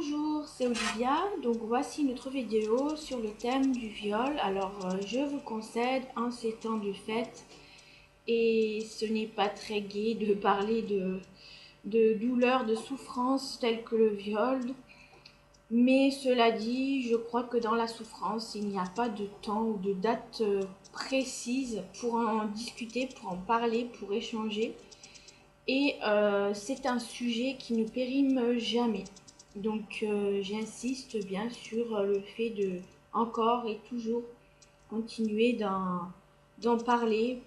Bonjour, c'est Olivia. Donc voici notre vidéo sur le thème du viol. Alors je vous concède en ces temps de fête et ce n'est pas très gai de parler de douleurs, de souffrances telles que le viol. Mais cela dit, je crois que dans la souffrance, il n'y a pas de temps ou de date précise pour en discuter, pour en parler, pour échanger. Et c'est un sujet qui ne périme jamais. Donc j'insiste bien sur le fait de encore et toujours continuer d'en parler,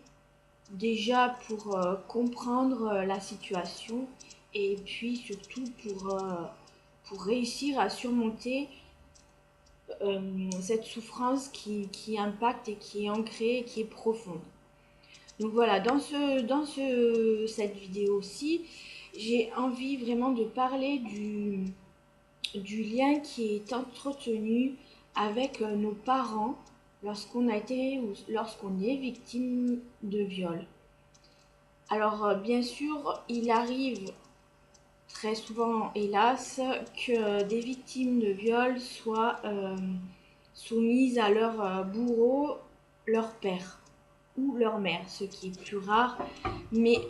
déjà pour comprendre la situation et puis surtout pour réussir à surmonter cette souffrance qui impacte et qui est ancrée et qui est profonde. Donc voilà, cette vidéo-ci, j'ai envie vraiment de parler du lien qui est entretenu avec nos parents lorsqu'on a été ou lorsqu'on est victime de viol. Alors bien sûr, il arrive très souvent, hélas, que des victimes de viol soient soumises à leur bourreau, leur père ou leur mère, ce qui est plus rare, mais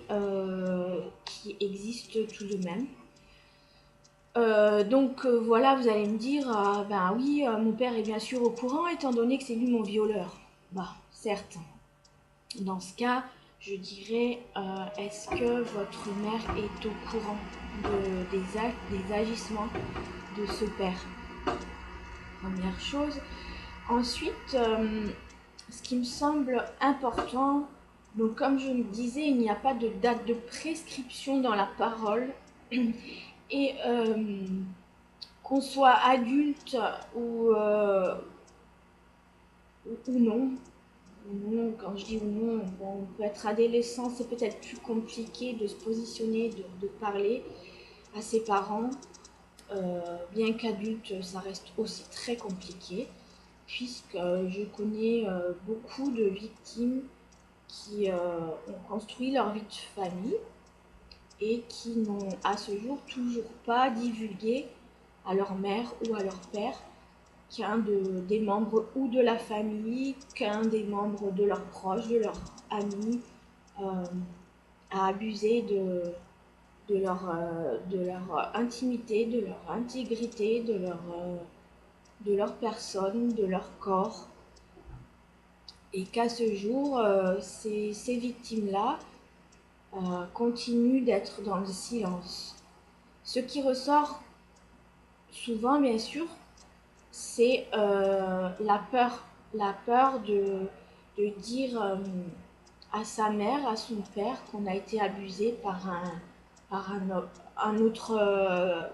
qui existe tout de même. Voilà, vous allez me dire, ben oui, mon père est bien sûr au courant étant donné que c'est lui mon violeur. Bah, certes. Dans ce cas, je dirais, est-ce que votre mère est au courant des agissements de ce père? Première chose. Ensuite, ce qui me semble important, donc comme je le disais, il n'y a pas de date de prescription dans la parole. Et qu'on soit adulte ou non, quand je dis ou non, bon, on peut être adolescent, c'est peut-être plus compliqué de se positionner, de parler à ses parents. Bien qu'adulte, ça reste aussi très compliqué, puisque je connais beaucoup de victimes qui ont construit leur vie de famille et qui n'ont à ce jour toujours pas divulgué à leur mère ou à leur père qu'un des membres ou de la famille, qu'un des membres de leurs proches, de leurs amis, a abusé de leur intimité, de leur intégrité, de leur personne, de leur corps. Et qu'à ce jour, ces victimes-là continuent d'être dans le silence. Ce qui ressort souvent, bien sûr, c'est la peur de dire à sa mère, à son père, qu'on a été abusé par un autre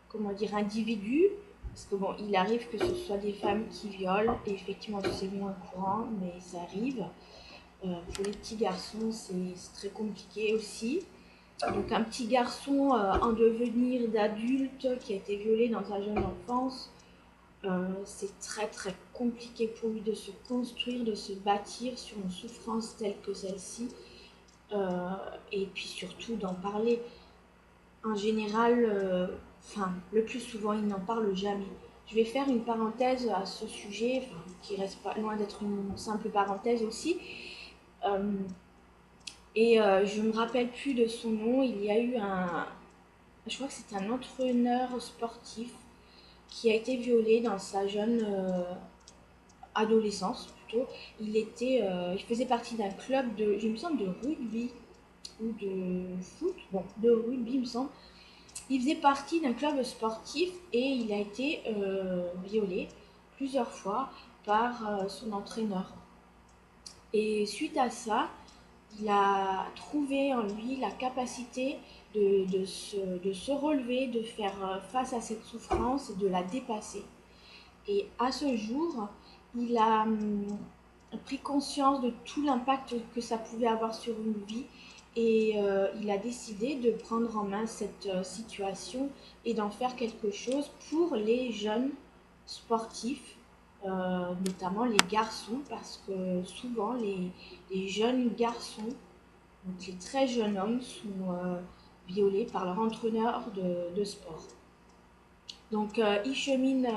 comment dire, individu. Parce que bon, il arrive que ce soit des femmes qui violent, et effectivement c'est moins courant, mais ça arrive. Pour les petits garçons, c'est très compliqué aussi. Donc un petit garçon en devenir d'adulte qui a été violé dans sa jeune enfance, c'est très très compliqué pour lui de se construire, de se bâtir sur une souffrance telle que celle-ci, et puis surtout d'en parler. En général, le plus souvent, il n'en parle jamais. Je vais faire une parenthèse à ce sujet, qui reste pas loin d'être une simple parenthèse aussi. Je me rappelle plus de son nom. Il y a eu je crois que c'est un entraîneur sportif qui a été violé dans sa jeune adolescence plutôt. Il faisait partie d'un club il me semble, de rugby ou de foot, bon, de rugby, il me semble. Il faisait partie d'un club sportif et il a été violé plusieurs fois par son entraîneur. Et suite à ça, il a trouvé en lui la capacité de se relever, de faire face à cette souffrance et de la dépasser. Et à ce jour, il a pris conscience de tout l'impact que ça pouvait avoir sur une vie et il a décidé de prendre en main cette situation et d'en faire quelque chose pour les jeunes sportifs, notamment les garçons, parce que souvent les jeunes garçons, donc les très jeunes hommes, sont violés par leur entraîneur de sport. Donc il chemine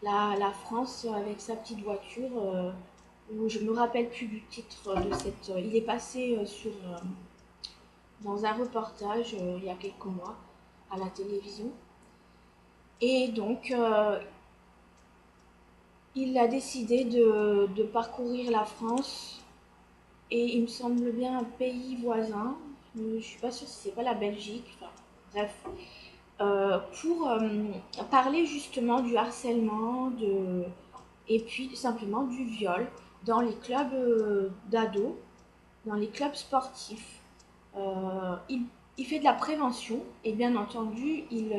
la France avec sa petite voiture, où je me rappelle plus du titre de cette... il est passé dans un reportage il y a quelques mois à la télévision. Et donc il a décidé de parcourir la France et il me semble bien un pays voisin. Je suis pas sûre si c'est pas la Belgique. Enfin, bref, pour parler justement du harcèlement et puis simplement du viol dans les clubs d'ados, dans les clubs sportifs. Il fait de la prévention et bien entendu, il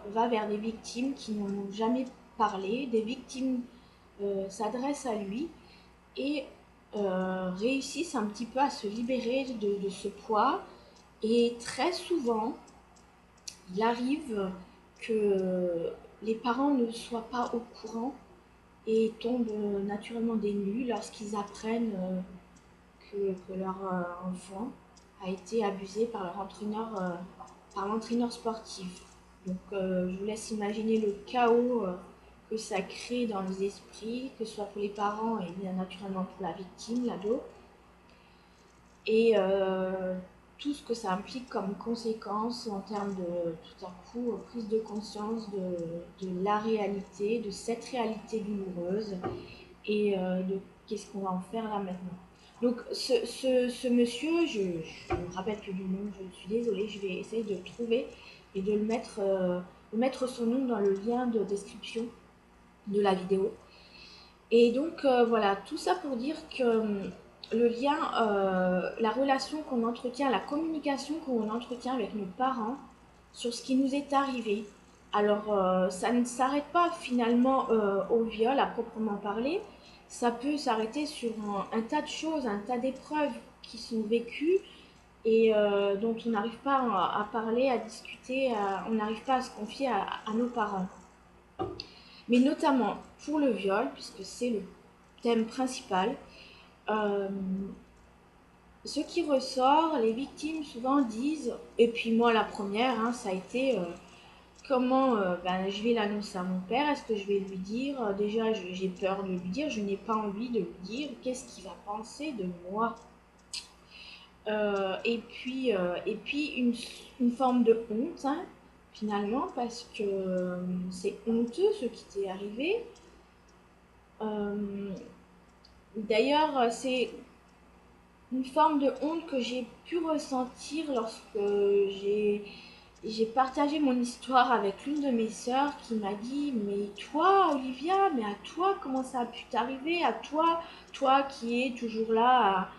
va vers des victimes qui n'en ont jamais parlé. Des victimes s'adressent à lui et réussissent un petit peu à se libérer de ce poids. Et très souvent, il arrive que les parents ne soient pas au courant et tombent naturellement des nues lorsqu'ils apprennent que leur enfant a été abusé par leur entraîneur, par l'entraîneur sportif. Donc je vous laisse imaginer le chaos que ça crée dans les esprits, que ce soit pour les parents et bien naturellement pour la victime, l'ado. Et tout ce que ça implique comme conséquence en termes de, tout à coup, prise de conscience de la réalité, de cette réalité douloureuse et de qu'est-ce qu'on va en faire là maintenant. Donc ce monsieur, je ne me rappelle plus du nom, je suis désolée, je vais essayer de le trouver et de mettre son nom dans le lien de description de la vidéo. Et donc voilà, tout ça pour dire que le lien, la relation qu'on entretient, la communication qu'on entretient avec nos parents sur ce qui nous est arrivé. Alors ça ne s'arrête pas finalement au viol à proprement parler, ça peut s'arrêter sur un tas de choses, un tas d'épreuves qui sont vécues et dont on n'arrive pas à parler, à discuter, on n'arrive pas à se confier à nos parents. Mais notamment pour le viol, puisque c'est le thème principal, euh, ce qui ressort, les victimes souvent disent, et puis moi la première, hein, ça a été comment ben, je vais l'annoncer à mon père, est-ce que je vais lui dire, déjà j'ai peur de lui dire, je n'ai pas envie de lui dire, qu'est-ce qu'il va penser de moi. Et puis une forme de honte, hein, finalement, parce que c'est honteux ce qui t'est arrivé. Euh, D'ailleurs, c'est une forme de honte que j'ai pu ressentir lorsque j'ai partagé mon histoire avec l'une de mes sœurs qui m'a dit mais toi Olivia, mais à toi comment ça a pu t'arriver, à toi, toi qui es toujours là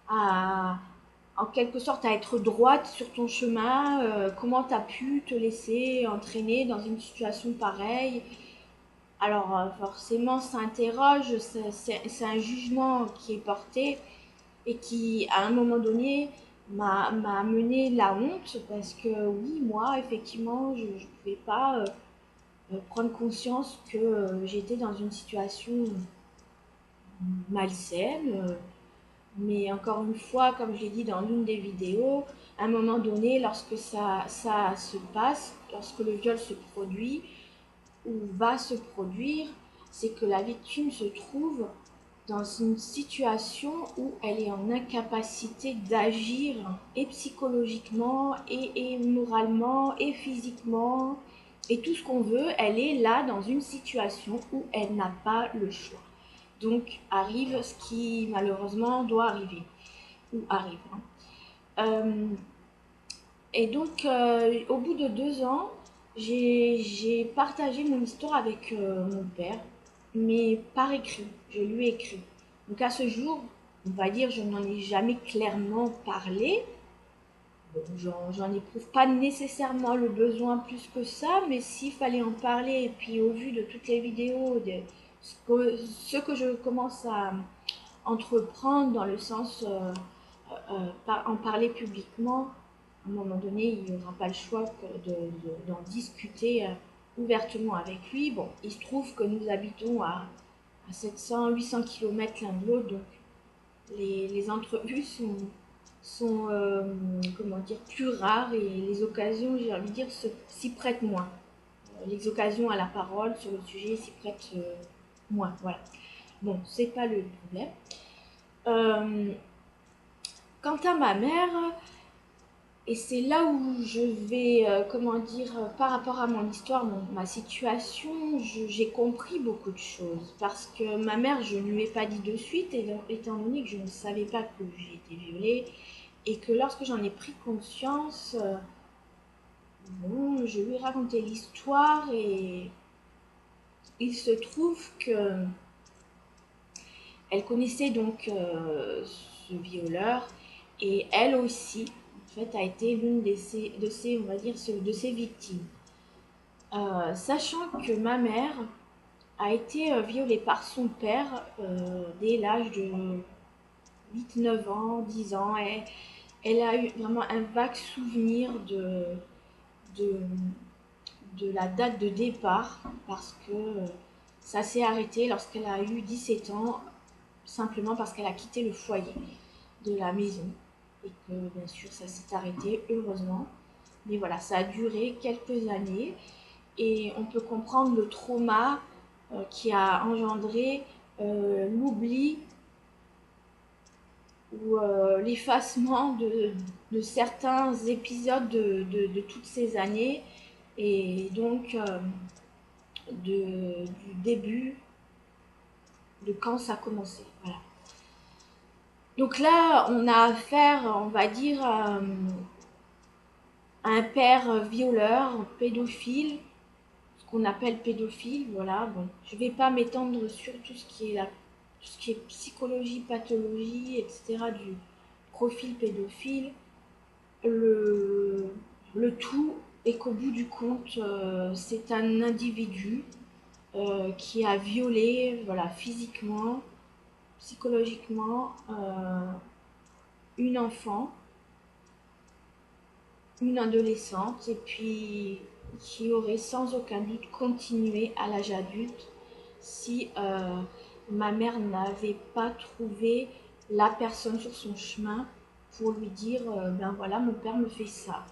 en quelque sorte à être droite sur ton chemin, comment t'as pu te laisser entraîner dans une situation pareille. Alors forcément ça interroge, c'est un jugement qui est porté et qui, à un moment donné, m'a amené la honte parce que oui, moi, effectivement, je ne pouvais pas prendre conscience que j'étais dans une situation malsaine. Mais encore une fois, comme je l'ai dit dans l'une des vidéos, à un moment donné, lorsque ça se passe, lorsque le viol se produit ou va se produire, c'est que la victime se trouve dans une situation où elle est en incapacité d'agir et psychologiquement et moralement et physiquement et tout ce qu'on veut, elle est là dans une situation où elle n'a pas le choix. Donc arrive ce qui malheureusement doit arriver ou arrive. Et donc au bout de 2 ans, j'ai partagé mon histoire avec mon père, mais par écrit, je lui ai écrit. Donc à ce jour, on va dire, je n'en ai jamais clairement parlé. Bon, j'en éprouve pas nécessairement le besoin plus que ça, mais s'il fallait en parler, et puis au vu de toutes les vidéos, de ce que je commence à entreprendre dans le sens en parler publiquement, à un moment donné, il n'y aura pas le choix d'en discuter ouvertement avec lui. Bon, il se trouve que nous habitons à 700-800 km l'un de l'autre, donc les entrevues sont comment dire, plus rares et les occasions, j'ai envie de dire, s'y prêtent moins. les occasions à la parole sur le sujet s'y prêtent moins. Voilà. Bon, c'est pas le problème. Quant à ma mère, et c'est là où je vais, par rapport à mon histoire, ma situation, j'ai compris beaucoup de choses. Parce que ma mère, je ne lui ai pas dit de suite, étant donné que je ne savais pas que j'ai été violée. Et que lorsque j'en ai pris conscience, bon, je lui ai raconté l'histoire et il se trouve que elle connaissait donc ce violeur et elle aussi, en fait, a été l'une de ses, on va dire, de ses victimes. Sachant que ma mère a été violée par son père dès l'âge de 8, 9 ans, 10 ans. Et elle a eu vraiment un vague souvenir de, de la date de départ parce que ça s'est arrêté lorsqu'elle a eu 17 ans, simplement parce qu'elle a quitté le foyer de la maison et que bien sûr ça s'est arrêté, heureusement. Mais voilà, ça a duré quelques années et on peut comprendre le trauma qui a engendré l'oubli ou l'effacement de certains épisodes de toutes ces années et donc du début de quand ça a commencé. Voilà. Donc là, on a affaire, on va dire, à un père violeur, pédophile, ce qu'on appelle pédophile. Voilà. Bon, je ne vais pas m'étendre sur tout ce qui est psychologie, pathologie, etc. du profil pédophile. Le tout est qu'au bout du compte, c'est un individu qui a violé, voilà, physiquement, psychologiquement, une enfant, une adolescente, et puis qui aurait sans aucun doute continué à l'âge adulte si ma mère n'avait pas trouvé la personne sur son chemin pour lui dire ben voilà, mon père me fait ça.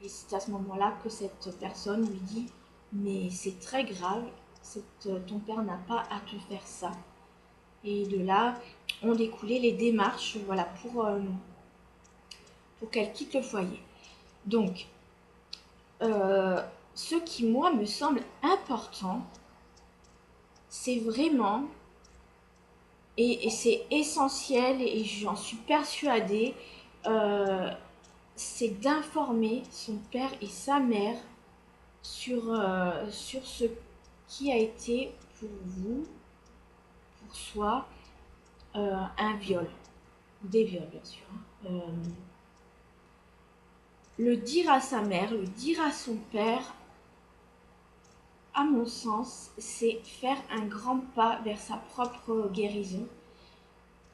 Et c'est à ce moment-là que cette personne lui dit mais c'est très grave, ton père n'a pas à te faire ça. Et de là ont découlé les démarches, voilà, pour qu'elle quitte le foyer. Donc, ce qui moi me semble important, c'est vraiment, et c'est essentiel, et j'en suis persuadée, c'est d'informer son père et sa mère sur ce qui a été pour vous, pour soi, un viol, des viols bien sûr. Le dire à sa mère, le dire à son père, à mon sens, c'est faire un grand pas vers sa propre guérison.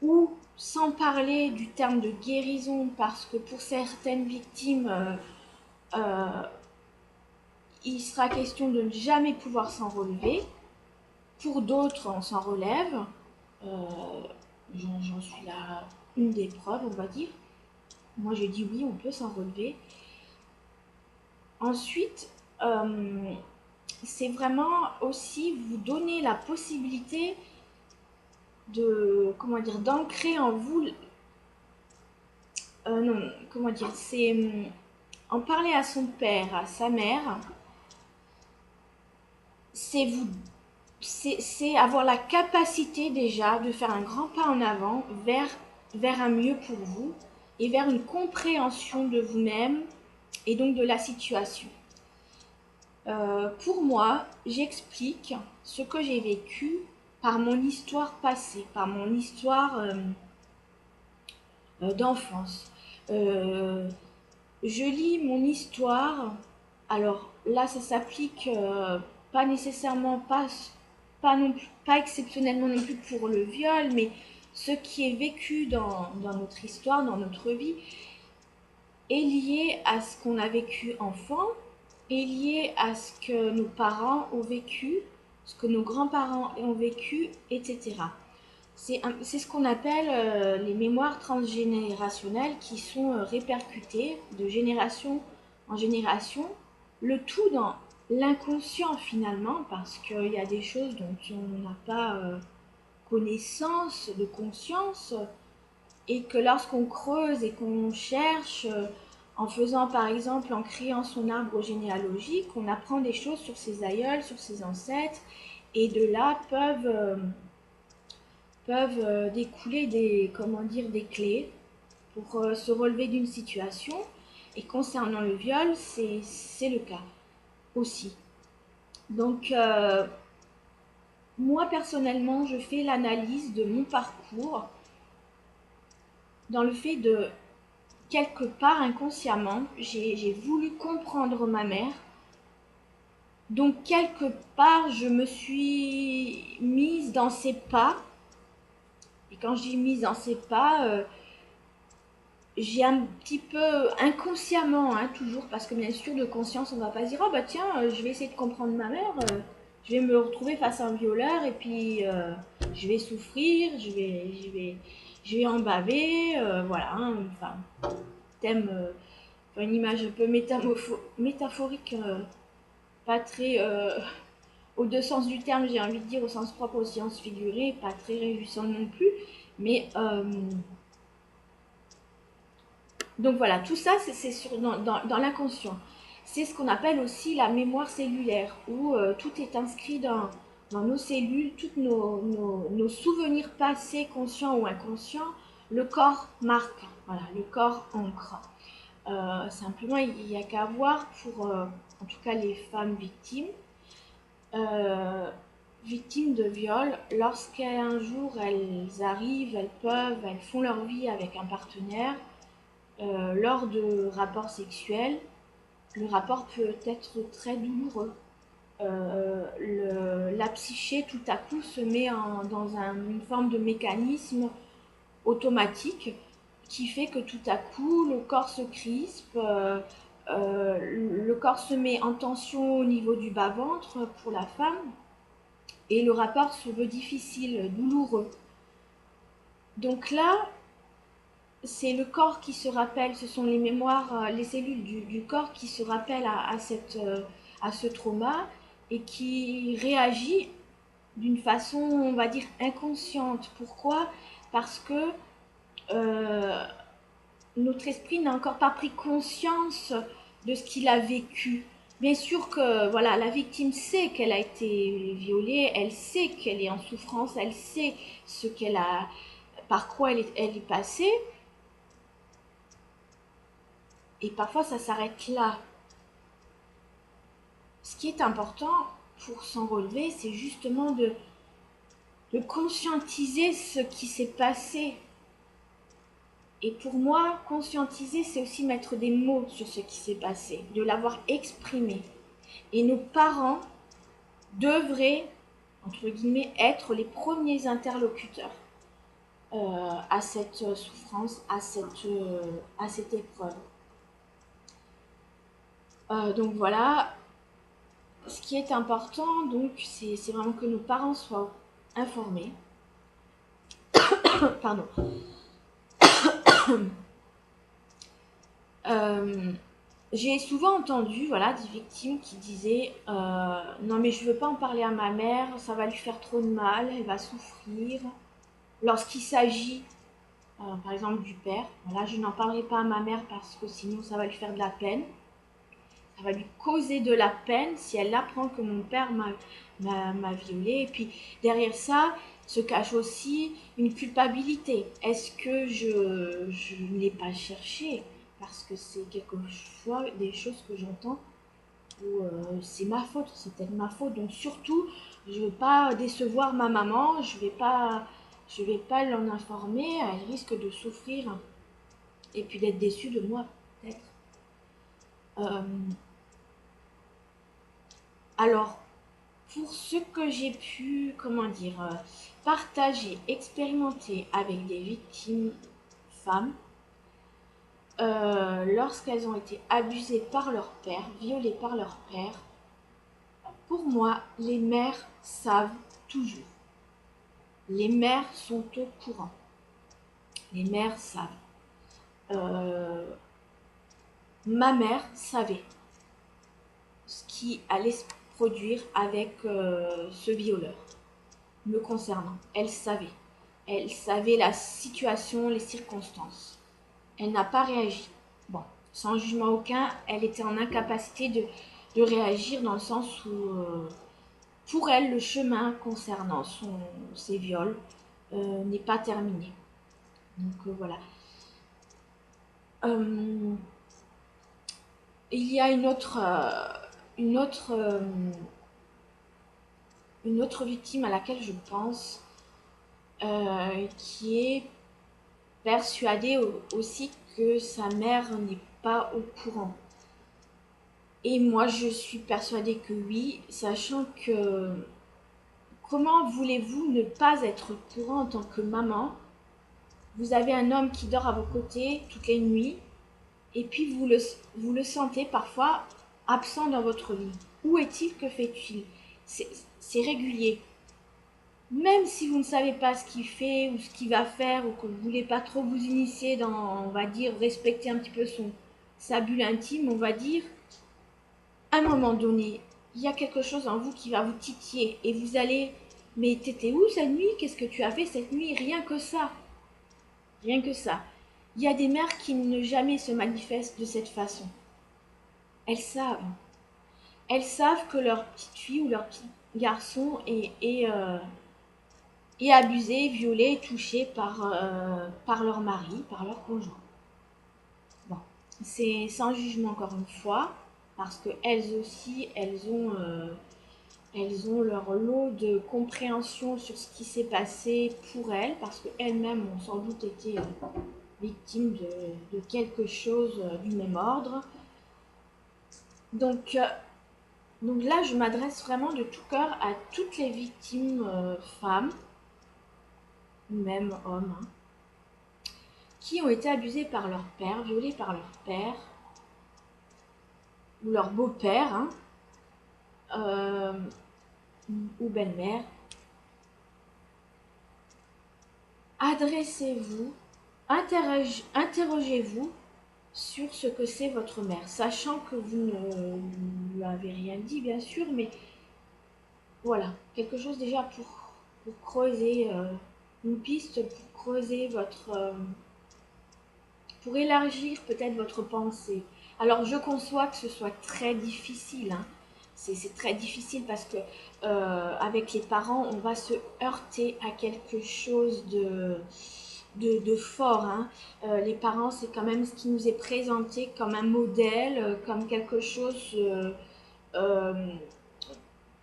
Ou, sans parler du terme de guérison, parce que pour certaines victimes, il sera question de ne jamais pouvoir s'en relever. Pour d'autres, on s'en relève. J'en suis là une des preuves, on va dire. Moi, je dis oui, on peut s'en relever. Ensuite, c'est vraiment aussi vous donner la possibilité de, d'ancrer en vous, c'est en parler à son père, à sa mère, c'est avoir la capacité déjà de faire un grand pas en avant vers un mieux pour vous et vers une compréhension de vous-même et donc de la situation. Pour moi, j'explique ce que j'ai vécu par mon histoire passée, par mon histoire d'enfance. Je lis mon histoire, alors là ça s'applique pas nécessairement, pas exceptionnellement non plus pour le viol, mais ce qui est vécu dans notre histoire, dans notre vie, est lié à ce qu'on a vécu enfant, est lié à ce que nos parents ont vécu, ce que nos grands-parents ont vécu, etc. C'est ce qu'on appelle les mémoires transgénérationnelles qui sont répercutées de génération en génération, le tout l'inconscient finalement, parce qu'il y a des choses dont on n'a pas connaissance, de conscience, et que lorsqu'on creuse et qu'on cherche, en faisant par exemple, en créant son arbre généalogique, on apprend des choses sur ses aïeuls, sur ses ancêtres, et de là peuvent découler des clés pour se relever d'une situation. Et concernant le viol, c'est le cas aussi. Donc, moi personnellement, je fais l'analyse de mon parcours dans le fait de, quelque part inconsciemment, j'ai voulu comprendre ma mère. Donc, quelque part, je me suis mise dans ses pas. Et quand je dis mise dans ses pas, j'ai un petit peu inconsciemment, hein, toujours, parce que bien sûr, de conscience, on va pas se dire, oh bah tiens, je vais essayer de comprendre ma mère, je vais me retrouver face à un violeur et puis je vais souffrir, je vais en baver, voilà, hein, enfin, thème, une image un peu métaphorique, pas très, aux deux sens du terme, j'ai envie de dire, au sens propre, au sens figuré, pas très réjouissant non plus, mais donc voilà, tout ça, c'est dans l'inconscient. C'est ce qu'on appelle aussi la mémoire cellulaire, où tout est inscrit dans nos cellules, tous nos souvenirs passés, conscients ou inconscients, le corps marque, voilà, le corps ancre. Simplement, il n'y a qu'à voir pour, en tout cas, les femmes victimes de viol, lorsqu'un jour elles arrivent, elles font leur vie avec un partenaire, lors de rapports sexuels, le rapport peut être très douloureux. La psyché tout à coup se met dans une forme de mécanisme automatique qui fait que tout à coup le corps se crispe, le corps se met en tension au niveau du bas-ventre pour la femme et le rapport se veut difficile, douloureux. Donc là, c'est le corps qui se rappelle, ce sont les mémoires, les cellules du corps qui se rappellent à ce trauma et qui réagit d'une façon, on va dire, inconsciente. Pourquoi? Parce que euh, notre esprit n'a encore pas pris conscience de ce qu'il a vécu. Bien sûr que voilà, la victime sait qu'elle a été violée, elle sait qu'elle est en souffrance, elle sait ce qu'elle a, par quoi elle est passée. Et parfois, ça s'arrête là. Ce qui est important pour s'en relever, c'est justement de conscientiser ce qui s'est passé. Et pour moi, conscientiser, c'est aussi mettre des mots sur ce qui s'est passé, de l'avoir exprimé. Et nos parents devraient, entre guillemets, être les premiers interlocuteurs à cette souffrance, à cette épreuve. Donc voilà, ce qui est important, donc, c'est vraiment que nos parents soient informés. Pardon. J'ai souvent entendu, voilà, des victimes qui disaient non mais je veux pas en parler à ma mère, ça va lui faire trop de mal, elle va souffrir. Lorsqu'il s'agit, par exemple, du père, voilà, je n'en parlerai pas à ma mère parce que sinon ça va lui faire de la peine. Ça va lui causer de la peine si elle apprend que mon père m'a violée. Et puis derrière ça se cache aussi une culpabilité. Est-ce que je ne l'ai pas cherché? Parce que c'est quelquefois des choses que j'entends où c'est ma faute, c'est peut-être ma faute. Donc surtout, je ne veux pas décevoir ma maman, je vais pas l'en informer, elle risque de souffrir et puis d'être déçue de moi, peut-être. Euh, alors, pour ce que j'ai pu, partager, expérimenter avec des victimes femmes, lorsqu'elles ont été abusées par leur père, violées par leur père, pour moi, les mères savent toujours. Les mères sont au courant. Les mères savent. Ma mère savait ce qui allait se produire avec ce violeur, me concernant. Elle savait. Elle savait la situation, les circonstances. Elle n'a pas réagi. Bon, sans jugement aucun, elle était en incapacité de réagir dans le sens où, pour elle, le chemin concernant ses viols n'est pas terminé. Donc voilà. Il y a une autre victime à laquelle je pense, qui est persuadée aussi que sa mère n'est pas au courant. Et moi, je suis persuadée que oui, sachant que comment voulez-vous ne pas être au courant en tant que maman? Vous avez un homme qui dort à vos côtés toutes les nuits, et puis vous le sentez parfois absent dans votre lit. Où est-il? Que fait-il? C'est régulier. Même si vous ne savez pas ce qu'il fait ou ce qu'il va faire, ou que vous ne voulez pas trop vous initier dans, on va dire, respecter un petit peu sa bulle intime, on va dire, à un moment donné, il y a quelque chose en vous qui va vous titiller et vous allez, mais t'étais où cette nuit? Qu'est-ce que tu as fait cette nuit? Rien que ça. Rien que ça. Il y a des mères qui ne jamais se manifestent de cette façon. Elles savent. Elles savent que leur petite fille ou leur petit garçon est abusé, violé, touché par leur mari, par leur conjoint. Bon, c'est sans jugement encore une fois, parce qu'elles aussi, elles ont leur lot de compréhension sur ce qui s'est passé pour elles, parce qu'elles-mêmes ont sans doute été victimes de quelque chose du même ordre. Donc là, je m'adresse vraiment de tout cœur à toutes les victimes femmes, ou même hommes, hein, qui ont été abusés par leur père, violés par leur père, ou leur beau-père, hein, ou belle-mère. Adressez-vous, interrogez-vous sur ce que c'est votre mère, sachant que vous ne lui avez rien dit, bien sûr, mais voilà, quelque chose déjà pour creuser, une piste pour creuser pour élargir peut-être votre pensée. Alors je conçois que ce soit très difficile, hein. C'est très difficile parce que avec les parents, on va se heurter à quelque chose de fort, hein. Les parents, c'est quand même ce qui nous est présenté comme un modèle, comme quelque chose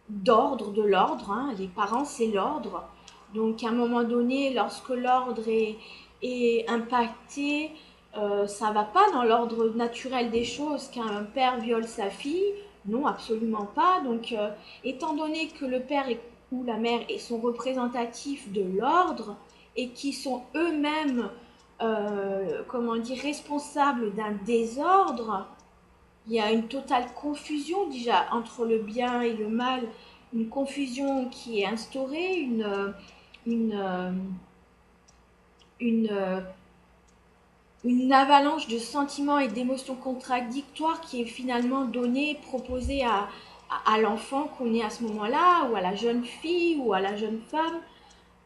d'ordre, de l'ordre, hein. Les parents, c'est l'ordre. Donc à un moment donné, lorsque l'ordre est impacté, ça va pas dans l'ordre naturel des choses qu'un père viole sa fille. Non, absolument pas. Donc, étant donné que le père ou la mère sont représentatifs de l'ordre et qui sont eux-mêmes, comment dire, responsables d'un désordre, il y a une totale confusion déjà entre le bien et le mal, une confusion qui est instaurée, une avalanche de sentiments et d'émotions contradictoires qui est finalement donnée, proposée à l'enfant qu'on est à ce moment-là, ou à la jeune fille, ou à la jeune femme,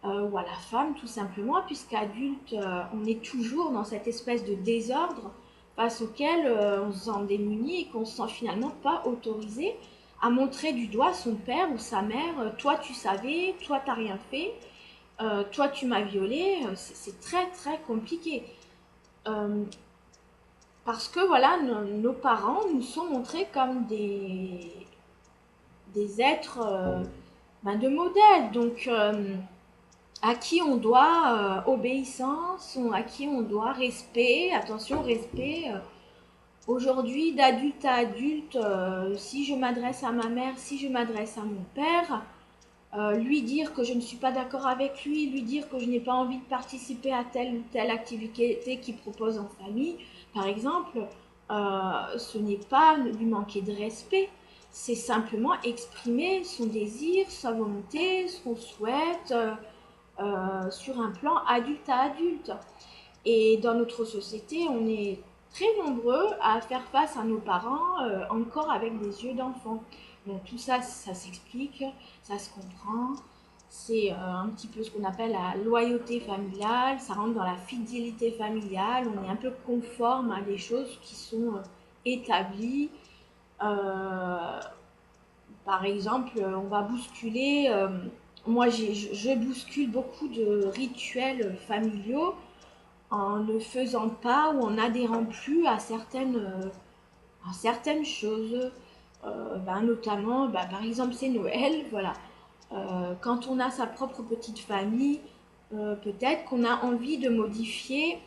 ou à la femme tout simplement, puisqu'adulte, on est toujours dans cette espèce de désordre face auquel on se sent démuni et qu'on ne se sent finalement pas autorisé à montrer du doigt son père ou sa mère. Toi tu savais, toi t'as rien fait, toi tu m'as violé. C'est très très compliqué. Parce que voilà, nos parents nous sont montrés comme des êtres de modèle, donc à qui on doit obéissance, à qui on doit respect, attention, respect. Aujourd'hui, d'adulte à adulte, si je m'adresse à ma mère, si je m'adresse à mon père, lui dire que je ne suis pas d'accord avec lui dire que je n'ai pas envie de participer à telle ou telle activité qu'il propose en famille, par exemple, ce n'est pas lui manquer de respect, c'est simplement exprimer son désir, sa volonté, ce qu'on souhaite, sur un plan adulte à adulte. Et dans notre société, on est très nombreux à faire face à nos parents encore avec des yeux d'enfant. Donc tout ça, ça s'explique, ça se comprend. C'est un petit peu ce qu'on appelle la loyauté familiale, ça rentre dans la fidélité familiale, on est un peu conforme à des choses qui sont établies. Par exemple, on va bousculer, moi je bouscule beaucoup de rituels familiaux en ne faisant pas ou en n'adhérant plus à certaines choses. Notamment, par exemple, c'est Noël, voilà. Quand on a sa propre petite famille, peut-être qu'on a envie de modifier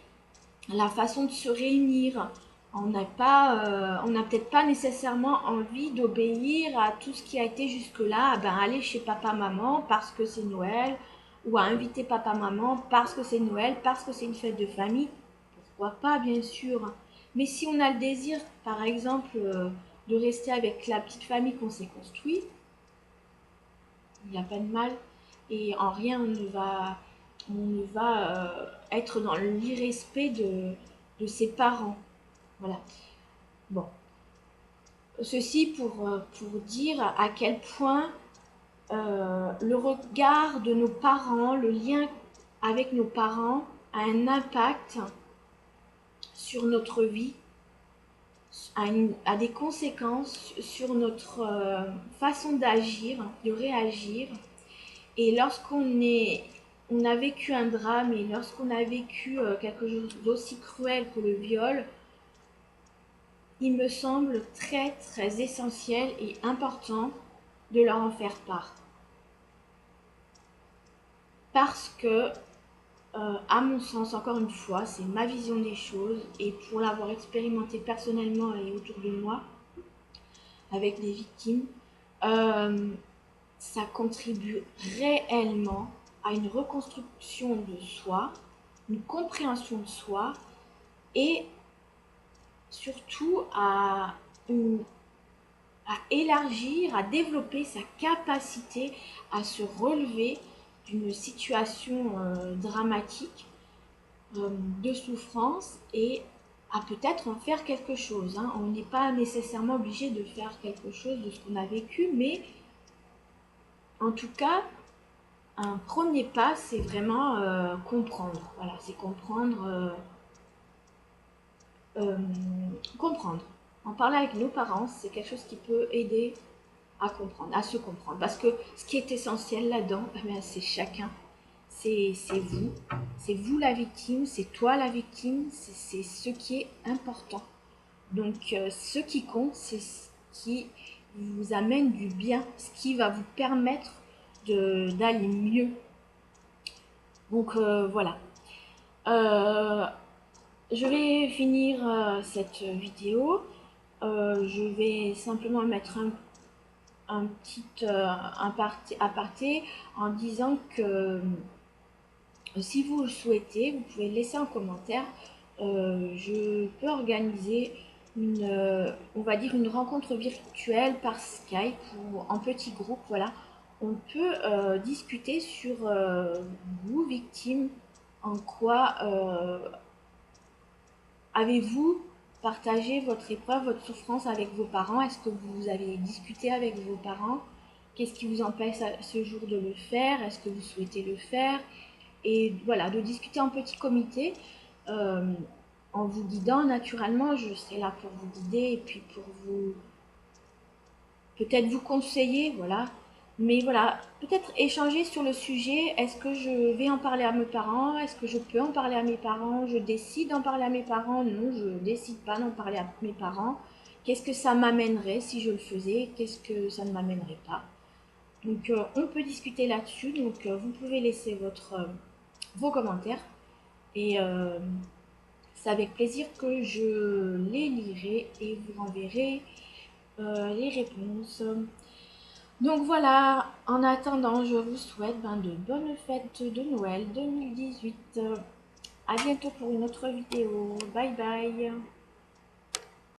la façon de se réunir. On n'a peut-être pas nécessairement envie d'obéir à tout ce qui a été jusque-là, aller chez papa-maman parce que c'est Noël, ou à inviter papa-maman parce que c'est Noël, parce que c'est une fête de famille. Pourquoi pas, bien sûr. Mais si on a le désir, par exemple, de rester avec la petite famille qu'on s'est construite, il n'y a pas de mal. Et en rien, on ne va être dans l'irrespect de ses parents. Voilà. Bon. Ceci pour dire à quel point le regard de nos parents, le lien avec nos parents a un impact sur notre vie, a des conséquences sur notre façon d'agir, de réagir. Et on a vécu un drame et lorsqu'on a vécu quelque chose d'aussi cruel que le viol, il me semble très très essentiel et important de leur en faire part. Parce que, à mon sens, encore une fois, c'est ma vision des choses et pour l'avoir expérimenté personnellement et autour de moi, avec des victimes, ça contribue réellement à une reconstruction de soi, une compréhension de soi et surtout à élargir, à développer sa capacité à se relever d'une situation dramatique, de souffrance et à peut-être en faire quelque chose. Hein. On n'est pas nécessairement obligé de faire quelque chose de ce qu'on a vécu, mais en tout cas, un premier pas, c'est vraiment comprendre. Voilà, c'est comprendre. En parler avec nos parents, c'est quelque chose qui peut aider à comprendre, à se comprendre. Parce que ce qui est essentiel là-dedans, c'est chacun. C'est vous. C'est vous la victime, c'est toi la victime, c'est ce qui est important. Donc, ce qui compte, c'est ce qui vous amène du bien, ce qui va vous permettre d'aller mieux. Donc, voilà. Je vais finir cette vidéo. Je vais simplement mettre un petit aparté en disant que si vous le souhaitez, vous pouvez laisser un commentaire. Je peux organiser on va dire une rencontre virtuelle par Skype ou en petit groupe. Voilà, on peut discuter sur vous, victimes, en quoi avez-vous partagé votre épreuve, votre souffrance avec vos parents? Est-ce que vous avez discuté avec vos parents? Qu'est-ce qui vous empêche à ce jour de le faire? Est-ce que vous souhaitez le faire? Et voilà, de discuter en petit comité, en vous guidant naturellement. Je serai là pour vous guider et puis pour peut-être vous conseiller, voilà. Mais voilà, peut-être échanger sur le sujet. Est-ce que je vais en parler à mes parents? Est-ce que je peux en parler à mes parents? Je décide d'en parler à mes parents? Non, je décide pas d'en parler à mes parents. Qu'est-ce que ça m'amènerait si je le faisais? Qu'est-ce que ça ne m'amènerait pas? Donc, on peut discuter là-dessus. Donc, vous pouvez laisser vos commentaires. Et c'est avec plaisir que je les lirai et vous renverrai les réponses. Donc voilà, en attendant, je vous souhaite de bonnes fêtes de Noël 2018. À bientôt pour une autre vidéo. Bye bye.